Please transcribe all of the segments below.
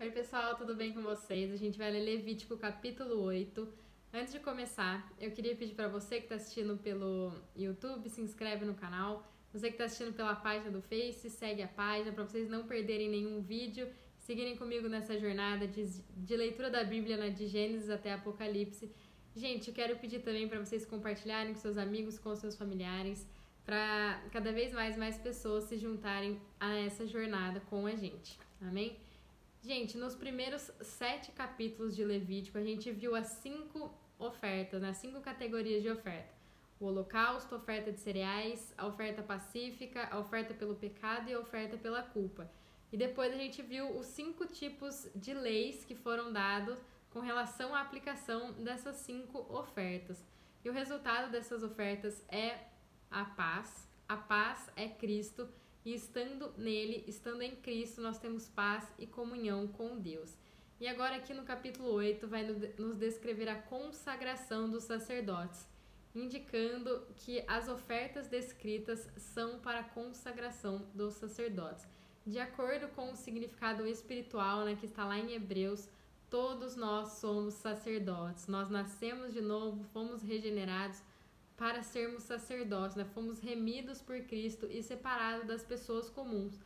Oi pessoal, tudo bem com vocês? A gente vai ler Levítico capítulo 8. Antes de começar, eu queria pedir para você que está assistindo pelo YouTube, se inscreve no canal. Você que está assistindo pela página do Face, segue a página para vocês não perderem nenhum vídeo. Seguirem comigo nessa jornada de leitura da Bíblia, né, de Gênesis até Apocalipse. Gente, eu quero pedir também para vocês compartilharem com seus amigos, com seus familiares, para cada vez mais pessoas se juntarem a essa jornada com a gente. Amém? Gente, nos primeiros 7 capítulos de Levítico, a gente viu as 5 ofertas, né? 5 categorias de oferta. O holocausto, a oferta de cereais, a oferta pacífica, a oferta pelo pecado e a oferta pela culpa. E depois a gente viu os 5 tipos de leis que foram dados com relação à aplicação dessas 5 ofertas. E o resultado dessas ofertas é a paz. A paz é Cristo. E estando nele, estando em Cristo, nós temos paz e comunhão com Deus. E agora aqui no capítulo 8 vai nos descrever a consagração dos sacerdotes, indicando que as ofertas descritas são para a consagração dos sacerdotes. De acordo com o significado espiritual, né, que está lá em Hebreus, todos nós somos sacerdotes. Nós nascemos de novo, fomos regenerados para sermos sacerdotes, né? Fomos remidos por Cristo e separados das pessoas comuns.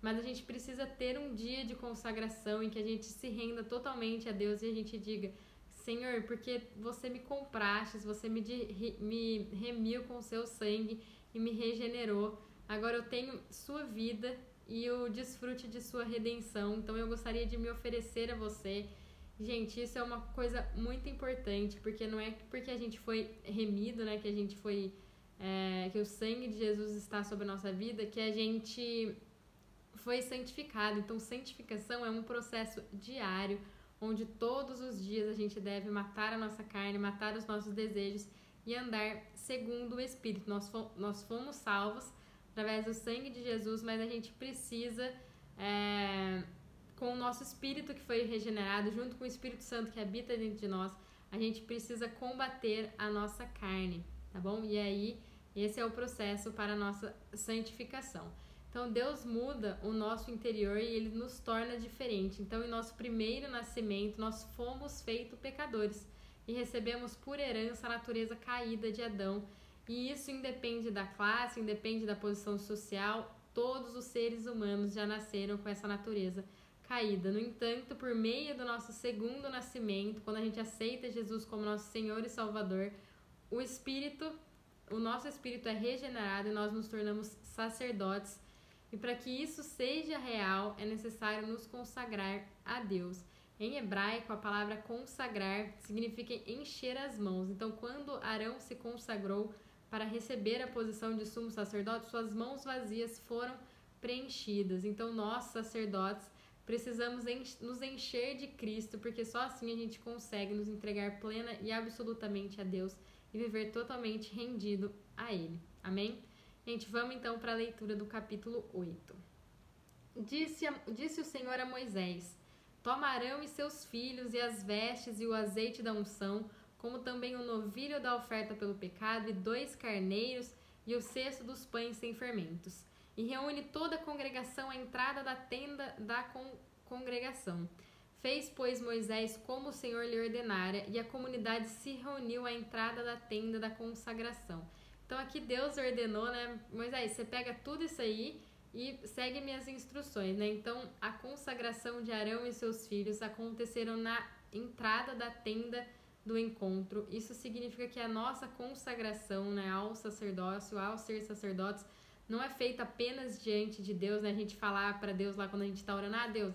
Mas a gente precisa ter um dia de consagração em que a gente se renda totalmente a Deus e a gente diga: Senhor, porque você me compraste, você me remiu com o seu sangue e me regenerou. Agora eu tenho sua vida e o desfrute de sua redenção. Então eu gostaria de me oferecer a você. Gente, isso é uma coisa muito importante, porque não é porque a gente foi remido, né, que a gente foi, que o sangue de Jesus está sobre a nossa vida, que a gente foi santificado. Então, santificação é um processo diário, onde todos os dias a gente deve matar a nossa carne, matar os nossos desejos e andar segundo o Espírito. Nós fomos salvos através do sangue de Jesus, mas a gente precisa... com o nosso espírito que foi regenerado, junto com o Espírito Santo que habita dentro de nós, a gente precisa combater a nossa carne, tá bom? E aí, esse é o processo para a nossa santificação. Então, Deus muda o nosso interior e Ele nos torna diferente. Então, em nosso primeiro nascimento, nós fomos feitos pecadores e recebemos por herança a natureza caída de Adão. E isso independe da classe, independe da posição social, todos os seres humanos já nasceram com essa natureza caída. No entanto, por meio do nosso segundo nascimento, quando a gente aceita Jesus como nosso Senhor e Salvador, o nosso espírito é regenerado e nós nos tornamos sacerdotes. E para que isso seja real, é necessário nos consagrar a Deus. Em hebraico, a palavra consagrar significa encher as mãos. Então, quando Arão se consagrou para receber a posição de sumo sacerdote, suas mãos vazias foram preenchidas. Então, nós, sacerdotes, precisamos nos encher de Cristo, porque só assim a gente consegue nos entregar plena e absolutamente a Deus e viver totalmente rendido a Ele. Amém? Gente, vamos então para a leitura do capítulo 8. Disse o Senhor a Moisés: Toma Arão e seus filhos e as vestes e o azeite da unção, como também o novilho da oferta pelo pecado e 2 carneiros e o cesto dos pães sem fermentos. E reúne toda a congregação à entrada da tenda da congregação. Fez, pois, Moisés como o Senhor lhe ordenara, e a comunidade se reuniu à entrada da tenda da consagração. Então aqui Deus ordenou, né? Moisés, você pega tudo isso aí e segue minhas instruções, né? Então a consagração de Arão e seus filhos aconteceram na entrada da tenda do encontro. Isso significa que a nossa consagração, né, ao sacerdócio, ao ser sacerdotes, não é feita apenas diante de Deus, né? A gente falar para Deus lá quando a gente está orando: Deus,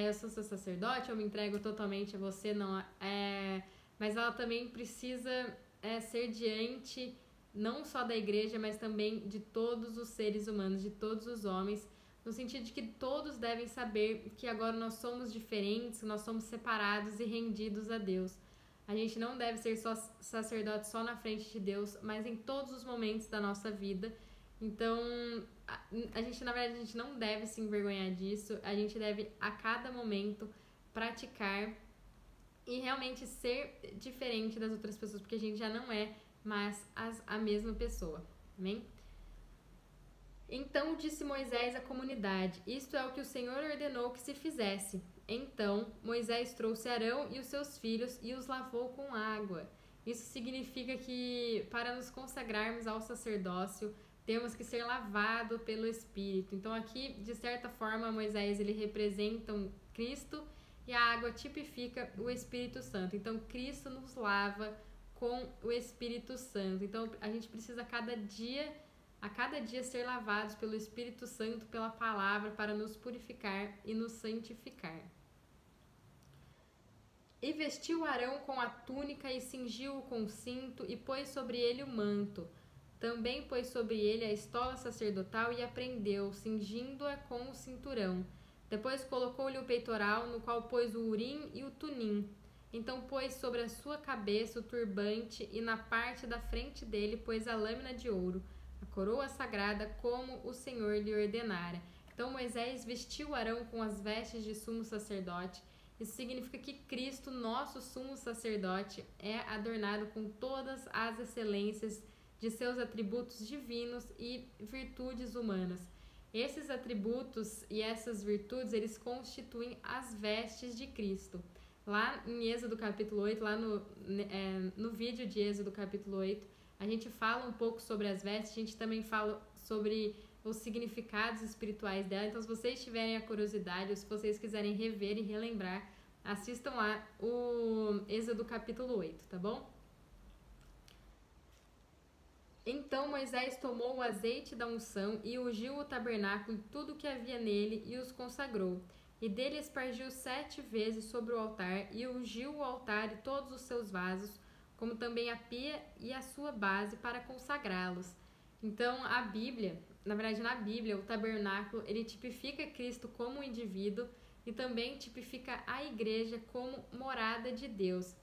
eu sou seu sacerdote, eu me entrego totalmente a você, não mas ela também precisa ser diante não só da igreja, mas também de todos os seres humanos, de todos os homens, no sentido de que todos devem saber que agora nós somos diferentes, nós somos separados e rendidos a Deus. A gente não deve ser só sacerdote só na frente de Deus, mas em todos os momentos da nossa vida. Então, a gente não deve se envergonhar disso, a gente deve a cada momento praticar e realmente ser diferente das outras pessoas, porque a gente já não é mais a mesma pessoa, amém? Então disse Moisés à comunidade: Isto é o que o Senhor ordenou que se fizesse. Então Moisés trouxe Arão e os seus filhos e os lavou com água. Isso significa que para nos consagrarmos ao sacerdócio, temos que ser lavados pelo Espírito. Então aqui, de certa forma, Moisés ele representa um Cristo e a água tipifica o Espírito Santo. Então Cristo nos lava com o Espírito Santo. Então a gente precisa a cada dia ser lavados pelo Espírito Santo, pela palavra, para nos purificar e nos santificar. E vestiu Arão com a túnica e cingiu-o com o cinto e pôs sobre ele o manto. Também pôs sobre ele a estola sacerdotal e a prendeu, cingindo-a com o cinturão. Depois colocou-lhe o peitoral, no qual pôs o urim e o tumim. Então pôs sobre a sua cabeça o turbante e na parte da frente dele pôs a lâmina de ouro, a coroa sagrada, como o Senhor lhe ordenara. Então Moisés vestiu Arão com as vestes de sumo sacerdote. Isso significa que Cristo, nosso sumo sacerdote, é adornado com todas as excelências de seus atributos divinos e virtudes humanas. Esses atributos e essas virtudes, eles constituem as vestes de Cristo. Lá em Êxodo capítulo 8, lá no vídeo de Êxodo capítulo 8, a gente fala um pouco sobre as vestes, a gente também fala sobre os significados espirituais dela. Então, se vocês tiverem a curiosidade, ou se vocês quiserem rever e relembrar, assistam lá o Êxodo capítulo 8, tá bom? Então Moisés tomou o azeite da unção e ungiu o tabernáculo e tudo o que havia nele e os consagrou. E dele espargiu 7 vezes sobre o altar e ungiu o altar e todos os seus vasos, como também a pia e a sua base, para consagrá-los. Então a Bíblia, na verdade na Bíblia, o tabernáculo, ele tipifica Cristo como um indivíduo e também tipifica a igreja como morada de Deus.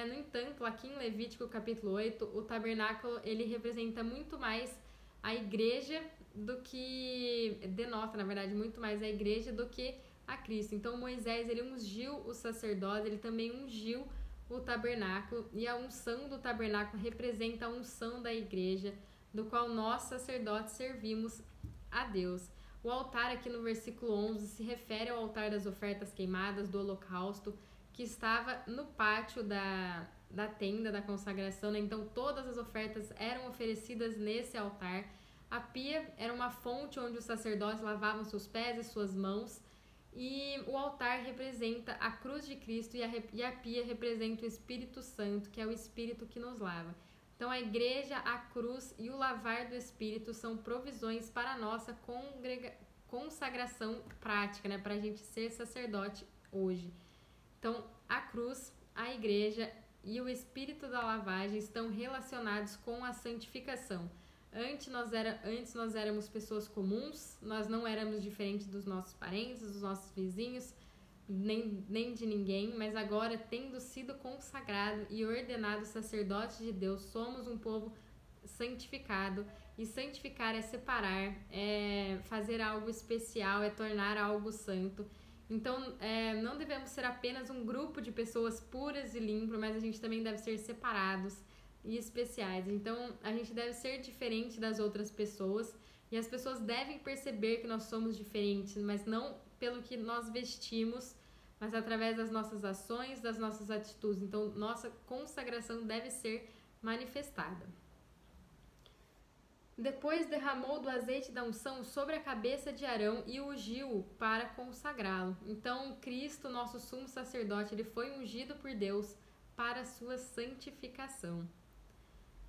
No entanto, aqui em Levítico capítulo 8, o tabernáculo ele representa muito mais a igreja do que, denota na verdade muito mais a igreja do que a Cristo. Então Moisés ele ungiu o sacerdote, ele também ungiu o tabernáculo, e a unção do tabernáculo representa a unção da igreja, do qual nós sacerdotes servimos a Deus. O altar aqui no versículo 11 se refere ao altar das ofertas queimadas, do holocausto, que estava no pátio da tenda da consagração, né? Então todas as ofertas eram oferecidas nesse altar. A pia era uma fonte onde os sacerdotes lavavam seus pés e suas mãos, e o altar representa a cruz de Cristo e a pia representa o Espírito Santo, que é o Espírito que nos lava. Então a igreja, a cruz e o lavar do Espírito são provisões para a nossa consagração prática, né? Para a gente ser sacerdote hoje. Então, a cruz, a igreja e o Espírito da lavagem estão relacionados com a santificação. Antes nós éramos pessoas comuns, nós não éramos diferentes dos nossos parentes, dos nossos vizinhos, nem de ninguém, mas agora, tendo sido consagrado e ordenado sacerdote de Deus, somos um povo santificado. E santificar é separar, é fazer algo especial, é tornar algo santo. Então, não devemos ser apenas um grupo de pessoas puras e limpas, mas a gente também deve ser separados e especiais. Então, a gente deve ser diferente das outras pessoas, e as pessoas devem perceber que nós somos diferentes, mas não pelo que nós vestimos, mas através das nossas ações, das nossas atitudes. Então, nossa consagração deve ser manifestada. Depois derramou do azeite da unção sobre a cabeça de Arão e ungiu-o para consagrá-lo. Então, Cristo, nosso sumo sacerdote, ele foi ungido por Deus para a sua santificação.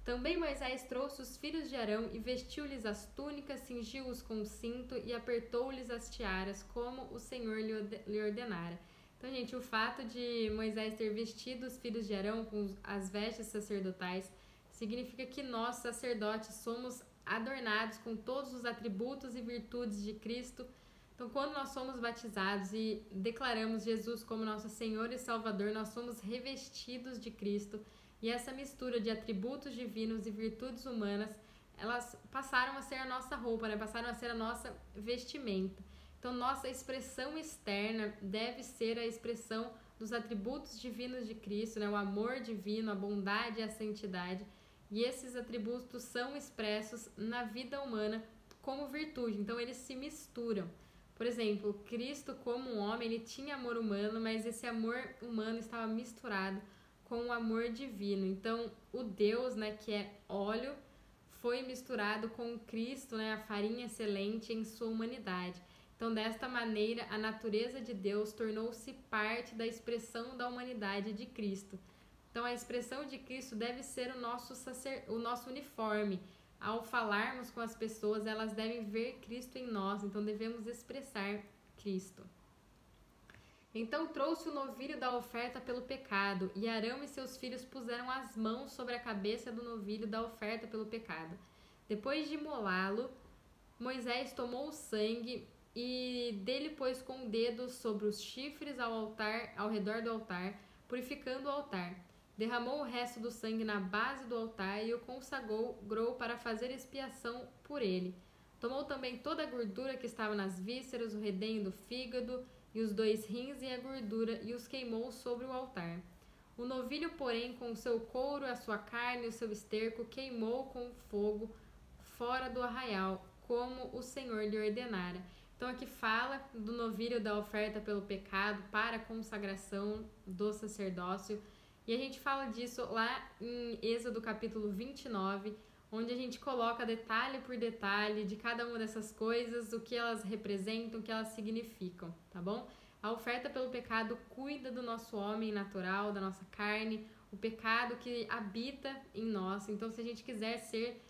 Também Moisés trouxe os filhos de Arão e vestiu-lhes as túnicas, cingiu-os com o cinto e apertou-lhes as tiaras, como o Senhor lhe ordenara. Então, gente, o fato de Moisés ter vestido os filhos de Arão com as vestes sacerdotais significa que nós, sacerdotes, somos adornados com todos os atributos e virtudes de Cristo. Então, quando nós somos batizados e declaramos Jesus como nosso Senhor e Salvador, nós somos revestidos de Cristo. E essa mistura de atributos divinos e virtudes humanas, elas passaram a ser a nossa roupa, né? Passaram a ser a nossa vestimenta. Então, nossa expressão externa deve ser a expressão dos atributos divinos de Cristo, né? O amor divino, a bondade e a santidade. E esses atributos são expressos na vida humana como virtude, então eles se misturam. Por exemplo, Cristo como um homem, ele tinha amor humano, mas esse amor humano estava misturado com o amor divino. Então, o Deus, né, que é óleo, foi misturado com Cristo, né, a farinha excelente em sua humanidade. Então, desta maneira, a natureza de Deus tornou-se parte da expressão da humanidade de Cristo. Então, a expressão de Cristo deve ser o nosso uniforme. Ao falarmos com as pessoas, elas devem ver Cristo em nós, então devemos expressar Cristo. Então trouxe o novilho da oferta pelo pecado, e Arão e seus filhos puseram as mãos sobre a cabeça do novilho da oferta pelo pecado. Depois de imolá-lo, Moisés tomou o sangue e dele pôs com o dedo sobre os chifres ao redor do altar, purificando o altar. Derramou o resto do sangue na base do altar e o consagrou para fazer expiação por ele. Tomou também toda a gordura que estava nas vísceras, o redenho do fígado e os 2 rins e a gordura, e os queimou sobre o altar. O novilho, porém, com o seu couro, a sua carne e o seu esterco, queimou com fogo fora do arraial, como o Senhor lhe ordenara. Então aqui fala do novilho da oferta pelo pecado para a consagração do sacerdócio. E a gente fala disso lá em Êxodo capítulo 29, onde a gente coloca detalhe por detalhe de cada uma dessas coisas, o que elas representam, o que elas significam, tá bom? A oferta pelo pecado cuida do nosso homem natural, da nossa carne, o pecado que habita em nós. Então, se a gente quiser ser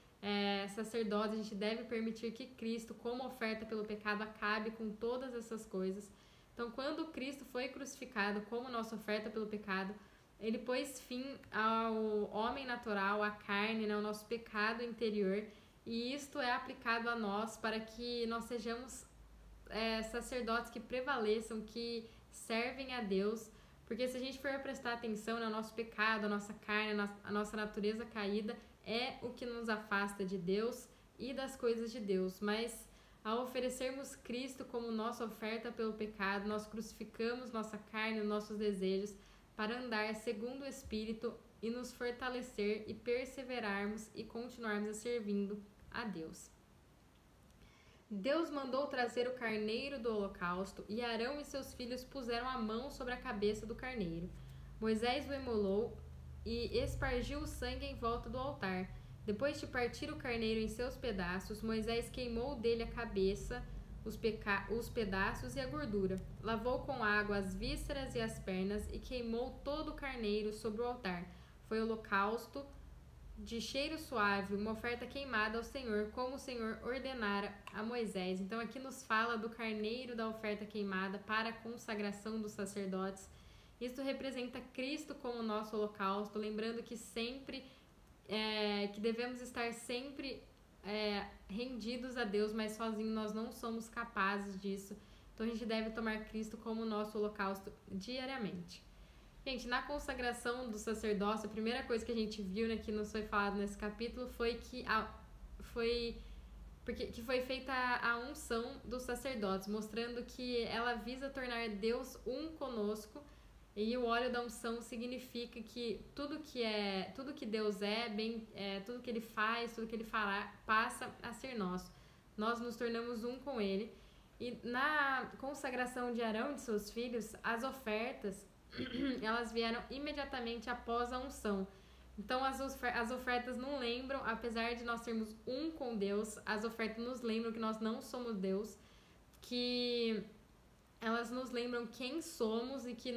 sacerdote, a gente deve permitir que Cristo, como oferta pelo pecado, acabe com todas essas coisas. Então, quando Cristo foi crucificado como nossa oferta pelo pecado, ele pôs fim ao homem natural, à carne, né, ao nosso pecado interior, e isto é aplicado a nós para que nós sejamos sacerdotes que prevaleçam, que servem a Deus, porque se a gente for prestar atenção no nosso pecado, a nossa carne, a nossa natureza caída, é o que nos afasta de Deus e das coisas de Deus. Mas ao oferecermos Cristo como nossa oferta pelo pecado, nós crucificamos nossa carne, nossos desejos, para andar segundo o Espírito e nos fortalecer e perseverarmos e continuarmos servindo a Deus. Deus mandou trazer o carneiro do holocausto, e Arão e seus filhos puseram a mão sobre a cabeça do carneiro. Moisés o imolou e espargiu o sangue em volta do altar. Depois de partir o carneiro em seus pedaços, Moisés queimou dele a cabeça, os pedaços e a gordura. Lavou com água as vísceras e as pernas e queimou todo o carneiro sobre o altar. Foi holocausto de cheiro suave, uma oferta queimada ao Senhor, como o Senhor ordenara a Moisés. Então aqui nos fala do carneiro da oferta queimada para a consagração dos sacerdotes. Isto representa Cristo como nosso holocausto, lembrando que sempre que devemos estar sempre rendidos a Deus, mas sozinhos nós não somos capazes disso. Então a gente deve tomar Cristo como nosso holocausto diariamente. Gente, na consagração do sacerdócio, a primeira coisa que a gente viu, né, que nos foi falado nesse capítulo, foi que foi feita a unção dos sacerdotes, mostrando que ela visa tornar Deus um conosco. E o óleo da unção significa que tudo que Deus tudo que Ele faz, tudo que Ele fará, passa a ser nosso. Nós nos tornamos um com Ele. E na consagração de Arão e de seus filhos, as ofertas, elas vieram imediatamente após a unção. Então as ofertas não lembram, apesar de nós sermos um com Deus, as ofertas nos lembram que nós não somos Deus, que elas nos lembram quem somos e quem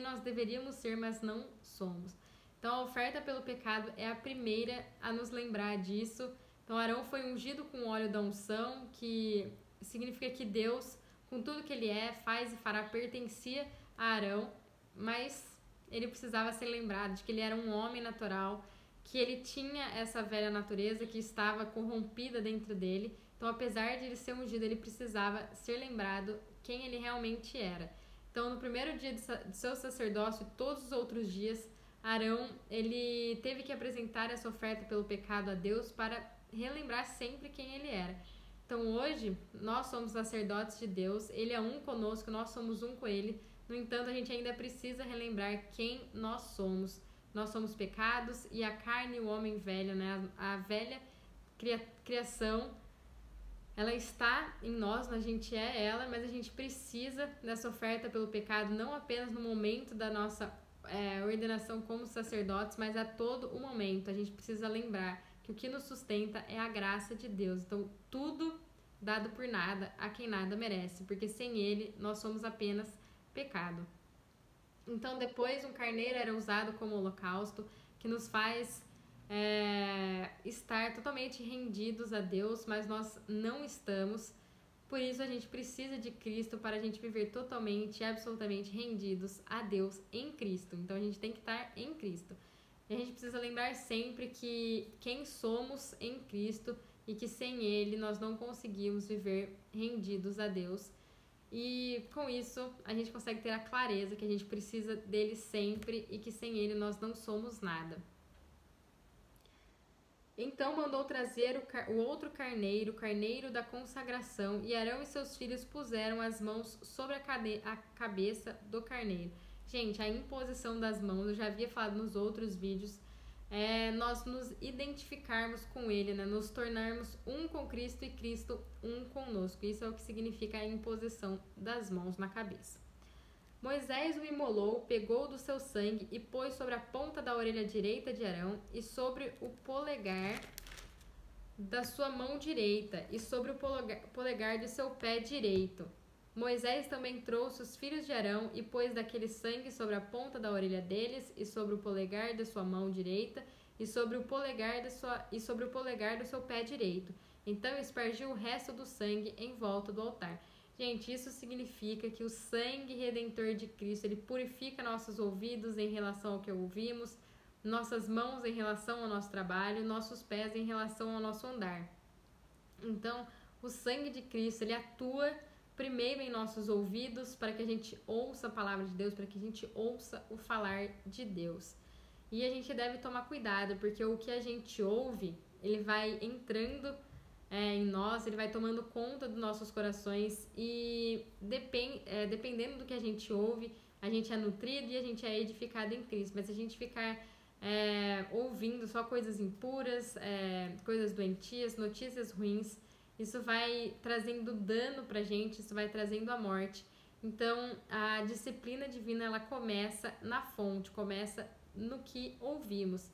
nós deveríamos ser, mas não somos. Então a oferta pelo pecado é a primeira a nos lembrar disso. Então Arão foi ungido com o óleo da unção, que significa que Deus, com tudo que ele faz e fará, pertencia a Arão, mas ele precisava ser lembrado de que ele era um homem natural, que ele tinha essa velha natureza que estava corrompida dentro dele. Então, apesar de ele ser ungido, ele precisava ser lembrado quem ele realmente era. Então, no primeiro dia de seu sacerdócio e todos os outros dias, Arão, ele teve que apresentar essa oferta pelo pecado a Deus para relembrar sempre quem ele era. Então, hoje, nós somos sacerdotes de Deus, ele é um conosco, nós somos um com ele. No entanto, a gente ainda precisa relembrar quem nós somos. Nós somos pecados e a carne e o homem velho, né? A velha criação ela está em nós, a gente é ela, mas a gente precisa dessa oferta pelo pecado, não apenas no momento da nossa ordenação como sacerdotes, mas a todo o momento. A gente precisa lembrar que o que nos sustenta é a graça de Deus. Então, tudo dado por nada a quem nada merece, porque sem ele nós somos apenas pecado. Então, depois, um carneiro era usado como holocausto, que nos faz estar totalmente rendidos a Deus, mas nós não estamos. Por isso, a gente precisa de Cristo para a gente viver totalmente e absolutamente rendidos a Deus em Cristo. Então, a gente tem que estar em Cristo. E a gente precisa lembrar sempre que quem somos em Cristo e que sem Ele nós não conseguimos viver rendidos a Deus. E com isso, a gente consegue ter a clareza que a gente precisa dele sempre e que sem ele nós não somos nada. Então mandou trazer o outro carneiro, o carneiro da consagração, e Arão e seus filhos puseram as mãos sobre a cabeça do carneiro. Gente, a imposição das mãos, eu já havia falado nos outros vídeos, nós nos identificarmos com ele, né? Nos tornarmos um com Cristo e Cristo um conosco. Isso é o que significa a imposição das mãos na cabeça. Moisés o imolou, pegou do seu sangue e pôs sobre a ponta da orelha direita de Arão e sobre o polegar da sua mão direita e sobre o polegar de seu pé direito. Moisés também trouxe os filhos de Arão e pôs daquele sangue sobre a ponta da orelha deles e sobre o polegar de sua mão direita e sobre o polegar do seu pé direito. Então espargiu o resto do sangue em volta do altar. Gente, isso significa que o sangue redentor de Cristo, ele purifica nossos ouvidos em relação ao que ouvimos, nossas mãos em relação ao nosso trabalho, nossos pés em relação ao nosso andar. Então, o sangue de Cristo, ele atua primeiro em nossos ouvidos para que a gente ouça a palavra de Deus, para que a gente ouça o falar de Deus. E a gente deve tomar cuidado, porque o que a gente ouve, ele vai entrando em nós, ele vai tomando conta dos nossos corações e dependendo do que a gente ouve, a gente é nutrido e a gente é edificado em Cristo. Mas se a gente ficar ouvindo só coisas impuras, coisas doentias, notícias ruins, isso vai trazendo dano pra gente, isso vai trazendo a morte. Então, a disciplina divina, ela começa na fonte, começa no que ouvimos.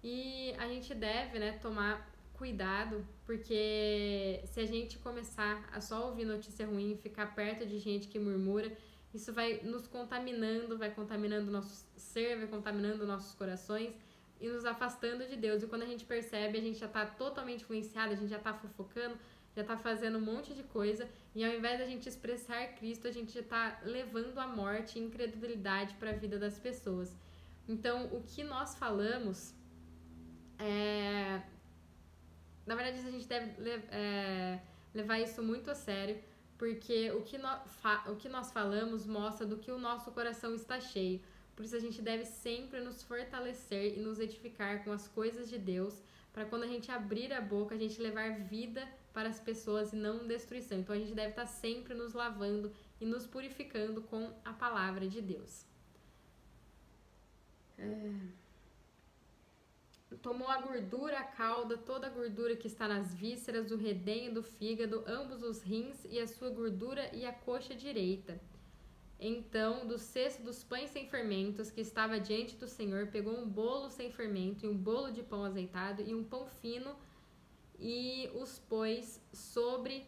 E a gente deve, tomar cuidado, porque se a gente começar a só ouvir notícia ruim, ficar perto de gente que murmura, isso vai nos contaminando, vai contaminando o nosso ser, vai contaminando nossos corações e nos afastando de Deus. E quando a gente percebe, a gente já está totalmente influenciado, a gente já está fofocando, já está fazendo um monte de coisa, e ao invés da gente expressar Cristo, a gente já está levando a morte e incredulidade para a vida das pessoas. Então, o que nós falamos, na verdade, a gente deve levar isso muito a sério, porque o que nós falamos mostra do que o nosso coração está cheio. Por isso, a gente deve sempre nos fortalecer e nos edificar com as coisas de Deus, para quando a gente abrir a boca, a gente levar vida para as pessoas e não destruição. Então, a gente deve estar sempre nos lavando e nos purificando com a palavra de Deus. Tomou a gordura, a cauda, toda a gordura que está nas vísceras, o redenho do fígado, ambos os rins e a sua gordura e a coxa direita. Então, do cesto dos pães sem fermentos que estava diante do Senhor, pegou um bolo sem fermento e um bolo de pão azeitado e um pão fino e os pôs sobre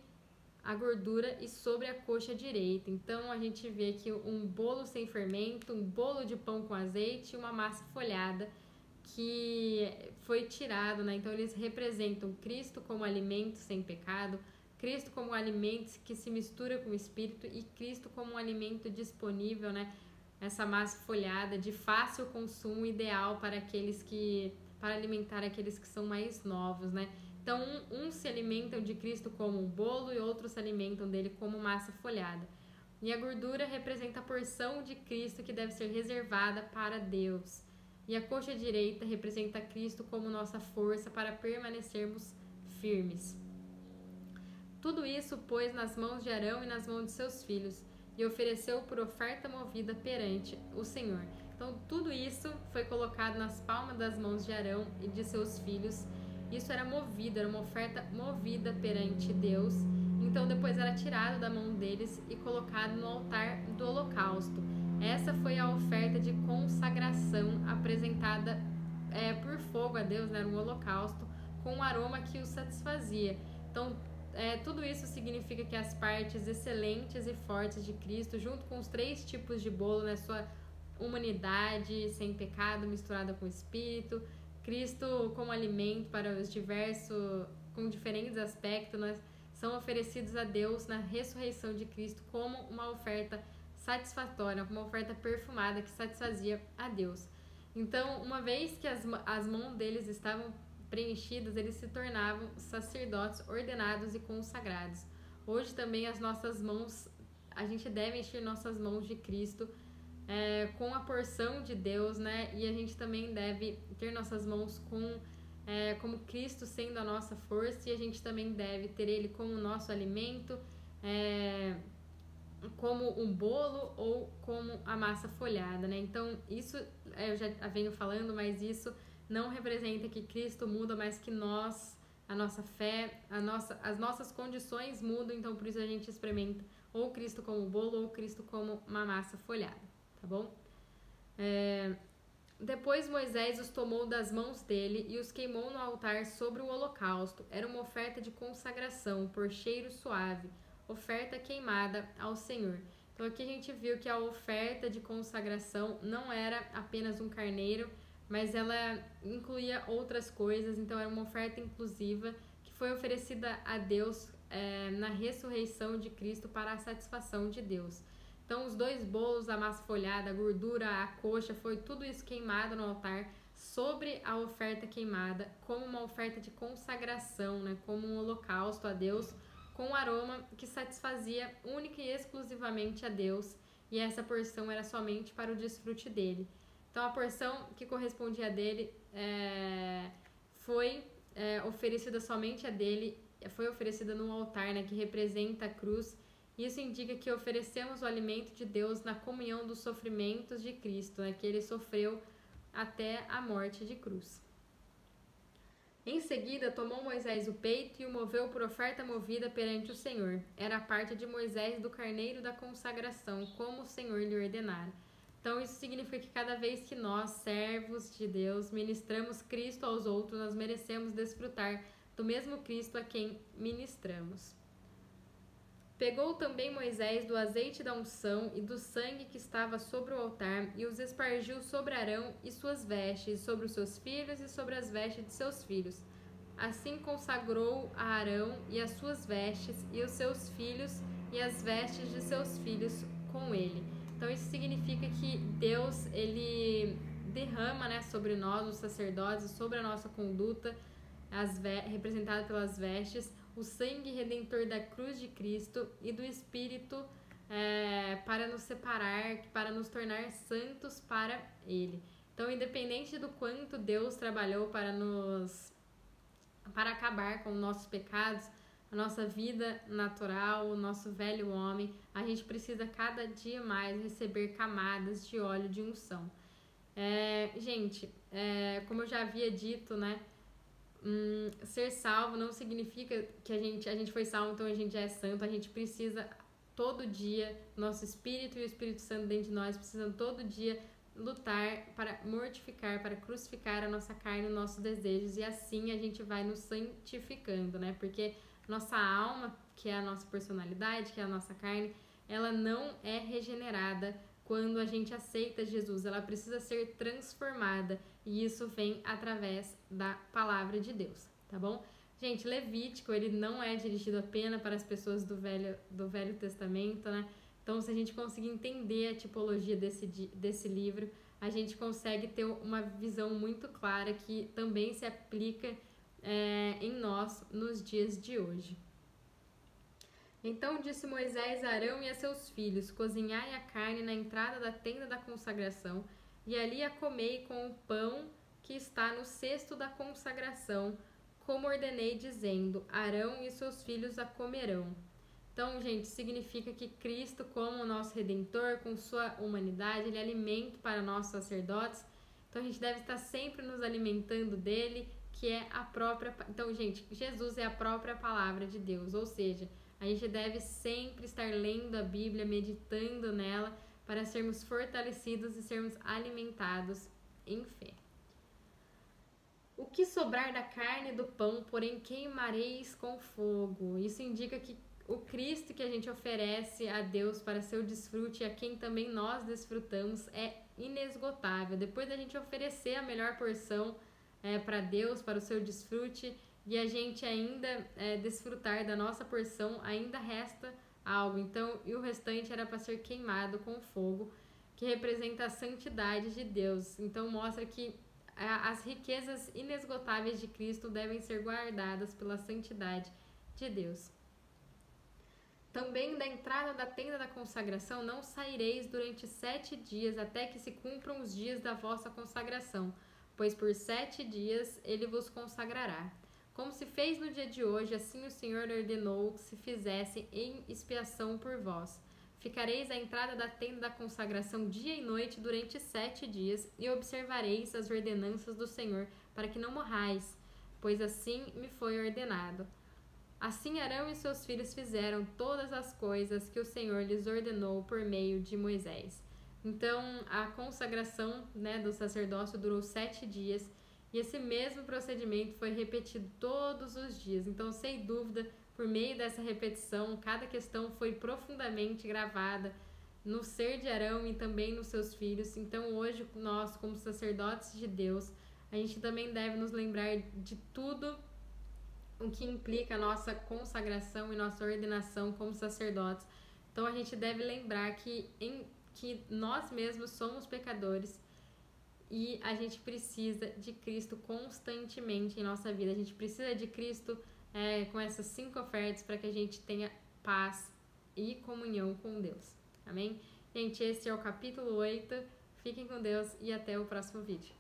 a gordura e sobre a coxa direita. Então, a gente vê aqui um bolo sem fermento, um bolo de pão com azeite e uma massa folhada que foi tirado, né? Então, eles representam Cristo como alimento sem pecado, Cristo como um alimento que se mistura com o Espírito e Cristo como um alimento disponível, né? Essa massa folhada de fácil consumo, ideal para alimentar aqueles que são mais novos, né? Então, uns se alimentam de Cristo como um bolo e outros se alimentam dele como massa folhada. E a gordura representa a porção de Cristo que deve ser reservada para Deus. E a coxa direita representa Cristo como nossa força para permanecermos firmes. Tudo isso pôs nas mãos de Arão e nas mãos de seus filhos, e ofereceu por oferta movida perante o Senhor. Então, tudo isso foi colocado nas palmas das mãos de Arão e de seus filhos, Isso era movido, era uma oferta movida perante Deus. Então depois era tirado da mão deles e colocado no altar do holocausto. Essa foi a oferta de consagração apresentada por fogo a Deus, né? Era um holocausto com um aroma que o satisfazia. Então tudo isso significa que as partes excelentes e fortes de Cristo, junto com os 3 tipos de bolo, né? Sua humanidade sem pecado misturada com o Espírito, Cristo como alimento para os diversos, com diferentes aspectos, né? São oferecidos a Deus na ressurreição de Cristo como uma oferta satisfatória, como uma oferta perfumada que satisfazia a Deus. Então, uma vez que as mãos deles estavam preenchidas, eles se tornavam sacerdotes ordenados e consagrados. Hoje também as nossas mãos, a gente deve encher nossas mãos de Cristo com a porção de Deus, né? E a gente também deve ter nossas mãos como Cristo sendo a nossa força, e a gente também deve ter Ele como nosso alimento, como um bolo ou como a massa folhada, né? Então, isso eu já venho falando, mas isso não representa que Cristo muda, mas que nós, a nossa fé, as nossas condições mudam, então por isso a gente experimenta ou Cristo como bolo ou Cristo como uma massa folhada, tá bom? Depois Moisés os tomou das mãos dele e os queimou no altar sobre o holocausto. Era uma oferta de consagração por cheiro suave, oferta queimada ao Senhor. Então aqui a gente viu que a oferta de consagração não era apenas um carneiro, mas ela incluía outras coisas. Então era uma oferta inclusiva que foi oferecida a Deus na ressurreição de Cristo para a satisfação de Deus. Então, os 2 bolos, a massa folhada, a gordura, a coxa, foi tudo isso queimado no altar sobre a oferta queimada, como uma oferta de consagração, né? Como um holocausto a Deus, com um aroma que satisfazia única e exclusivamente a Deus, e essa porção era somente para o desfrute dele. Então, a porção que correspondia a dele foi oferecida somente a dele, foi oferecida no altar, né? Que representa a cruz. Isso indica que oferecemos o alimento de Deus na comunhão dos sofrimentos de Cristo, né, que ele sofreu até a morte de cruz. Em seguida, tomou Moisés o peito e o moveu por oferta movida perante o Senhor. Era a parte de Moisés do carneiro da consagração, como o Senhor lhe ordenara. Então, isso significa que cada vez que nós, servos de Deus, ministramos Cristo aos outros, nós merecemos desfrutar do mesmo Cristo a quem ministramos. Pegou também Moisés do azeite da unção e do sangue que estava sobre o altar e os espargiu sobre Arão e suas vestes, sobre os seus filhos e sobre as vestes de seus filhos. Assim consagrou a Arão e as suas vestes e os seus filhos e as vestes de seus filhos com ele. Então isso significa que Deus, ele derrama, né, sobre nós, os sacerdotes, sobre a nossa conduta, representada pelas vestes, o sangue redentor da cruz de Cristo e do Espírito para nos separar, para nos tornar santos para Ele. Então, independente do quanto Deus trabalhou para acabar com nossos pecados, a nossa vida natural, o nosso velho homem, a gente precisa cada dia mais receber camadas de óleo de unção. Gente, como eu já havia dito, né? Ser salvo não significa que a gente foi salvo, então a gente já é santo. A gente precisa todo dia, nosso espírito e o Espírito Santo dentro de nós precisam todo dia lutar para mortificar, para crucificar a nossa carne, os nossos desejos, e assim a gente vai nos santificando, né? Porque nossa alma, que é a nossa personalidade, que é a nossa carne, ela não é regenerada quando a gente aceita Jesus, ela precisa ser transformada, e isso vem através da palavra de Deus, tá bom? Gente, Levítico, ele não é dirigido apenas para as pessoas do Velho Testamento, né? Então, se a gente conseguir entender a tipologia desse livro, a gente consegue ter uma visão muito clara que também se aplica em nós nos dias de hoje. Então disse Moisés a Arão e a seus filhos: cozinhai a carne na entrada da tenda da consagração, e ali a comei com o pão que está no cesto da consagração, como ordenei, dizendo: Arão e seus filhos a comerão. Então, gente, significa que Cristo, como o nosso Redentor, com sua humanidade, ele é alimento para nós sacerdotes. Então, a gente deve estar sempre nos alimentando dele, que é a própria... Então, gente, Jesus é a própria palavra de Deus, ou seja, a gente deve sempre estar lendo a Bíblia, meditando nela, para sermos fortalecidos e sermos alimentados em fé. O que sobrar da carne e do pão, porém queimareis com fogo. Isso indica que o Cristo que a gente oferece a Deus para seu desfrute, a quem também nós desfrutamos, é inesgotável. Depois da gente oferecer a melhor porção para Deus, para o seu desfrute, e a gente ainda desfrutar da nossa porção, ainda resta algo. Então, e o restante era para ser queimado com fogo, que representa a santidade de Deus. Então, mostra que as riquezas inesgotáveis de Cristo devem ser guardadas pela santidade de Deus. Também da entrada da tenda da consagração não saireis durante 7 dias, até que se cumpram os dias da vossa consagração, pois por 7 dias ele vos consagrará. Como se fez no dia de hoje, assim o Senhor ordenou que se fizesse em expiação por vós. Ficareis à entrada da tenda da consagração dia e noite durante 7 dias, e observareis as ordenanças do Senhor, para que não morrais, pois assim me foi ordenado. Assim Arão e seus filhos fizeram todas as coisas que o Senhor lhes ordenou por meio de Moisés. Então, a consagração do sacerdócio durou 7 dias, e esse mesmo procedimento foi repetido todos os dias. Então, sem dúvida, por meio dessa repetição, cada questão foi profundamente gravada no ser de Arão e também nos seus filhos. Então, hoje, nós, como sacerdotes de Deus, a gente também deve nos lembrar de tudo o que implica a nossa consagração e nossa ordenação como sacerdotes. Então, a gente deve lembrar que nós mesmos somos pecadores e a gente precisa de Cristo constantemente em nossa vida. A gente precisa de Cristo com essas 5 ofertas para que a gente tenha paz e comunhão com Deus. Amém? Gente, esse é o capítulo 8. Fiquem com Deus e até o próximo vídeo.